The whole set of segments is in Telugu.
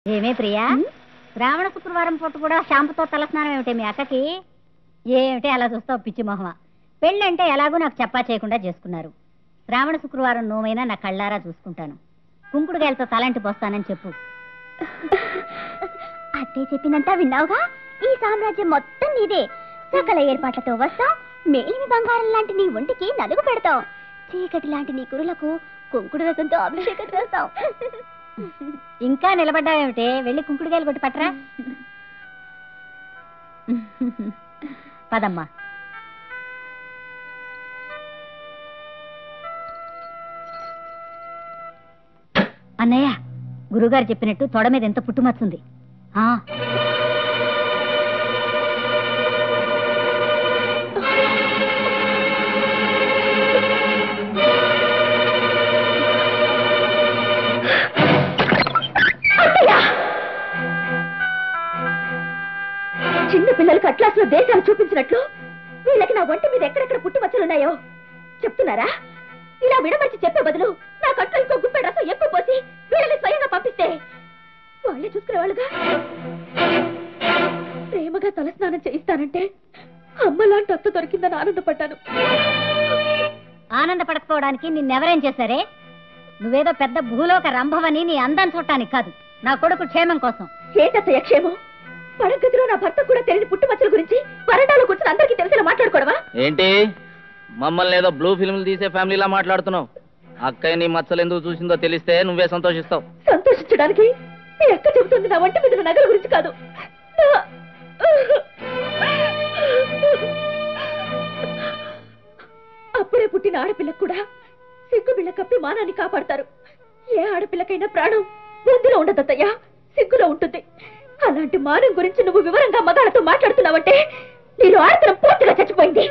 ఏమే ప్రియా, శ్రావణ శుక్రవారం పూట కూడా షాంపుతో తలస్నానం ఏమిటే మీ అక్కకి? ఏమిటే అలా చూస్తావు పిచ్చి మొహమ? పెళ్ళంటే ఎలాగో నాకు చెప్పా చేయకుండా చేసుకున్నారు. శ్రావణ శుక్రవారం నోమైనా నా కళ్ళారా చూసుకుంటాను. కుంకుడుగాయలతో తలంటి పోస్తానని చెప్పు. అట్టే చెప్పినంతా విన్నావుగా. ఈ సామ్రాజ్యం మొత్తం నీదే. సకల ఏర్పాట్లతో వస్తాం. మేలిమి బంగారం లాంటి నీ ఒంటికి నలుగు పెడతాం. చీకటి లాంటి నీ కురులకు కుంకుడు రసంతో అభిషేకం చేస్తాం. ఇంకా నిలబడ్డావేమిటే? వెళ్ళి కుంకుడుగాయలు కొట్టి పట్టరా. పదమ్మా. అన్నయ్య, గురుగారు చెప్పినట్టు తొడ మీద ఎంత పుట్టుమచ్చుంది. చిన్న పిల్లలకు అట్లాస్ లో దేశాలు చూపించినట్లు వీళ్ళకి నా ఒంటి మీద ఎక్కడెక్కడ పుట్టుమచ్చలున్నాయో చెప్తున్నారా? ఇలా విడమర్చి చెప్పే బదులు నా కట్లో ఇంకో గుప్పెడు రసం ఎక్కువ పోసి వీళ్ళని స్వయంగా పంపిస్తే వాళ్ళే చూసుకునేవాళ్ళుగా. ప్రేమగా తలస్నానం చేయిస్తానంటే అమ్మలాంటి అత్త దొరికిందని ఆనందపడ్డాను. ఆనందపడకపోవడానికి నిన్నెవరేం చేశారే? నువ్వేదో పెద్ద భూలోక రంభవని నీ అందం చూడటానికి కాదు, నా కొడుకు క్షేమం కోసం. ఏంటత్తయ్య క్షేమం? పడగదిలో నా భర్త కూడా తెలియని పుట్టుమచ్చల గురించి వరండాలో కూర్చొని అందరికీ తెలిసేలా మాట్లాడుకోవడమా ఏంటి? మమ్మల్ని ఏదో బ్లూ ఫిల్మ్లు తీసే ఫ్యామిలీలా మాట్లాడుతున్నావు. అక్కయ్య నీ మచ్చలు ఎందుకు చూసిందో తెలిస్తే నువ్వే సంతోషిస్తావు. సంతోషించడానికి మీ అక్క చెబుతుంది నా వంటి మీద నగల గురించి కాదు. అప్పుడే పుట్టిన ఆడపిల్లకు కూడా సిగ్గు బిళ్ళ కప్పి మానాన్ని కాపాడతారు. ఏ ఆడపిల్లకైనా ప్రాణం బుద్ధిలో ఉండదత్తయ్యా, సిగ్గులో ఉంటుంది. అలాంటి మానం గురించి నువ్వు వివరంగా మగాళ్ళతో మాట్లాడుతున్నావంటే నేను ఆడతనం పూర్తిగా చచ్చిపోయింది.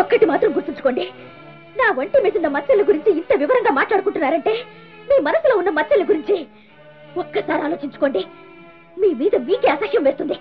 ఒక్కటి మాత్రం గుర్తుంచుకోండి, నా ఒంటి మీద ఉన్న మచ్చల గురించి ఇంత వివరంగా మాట్లాడుకుంటున్నారంటే మీ మనసులో ఉన్న మచ్చల గురించి ఒక్కసారి ఆలోచించుకోండి. మీ మీద మీకే అసహ్యం వేస్తుంది.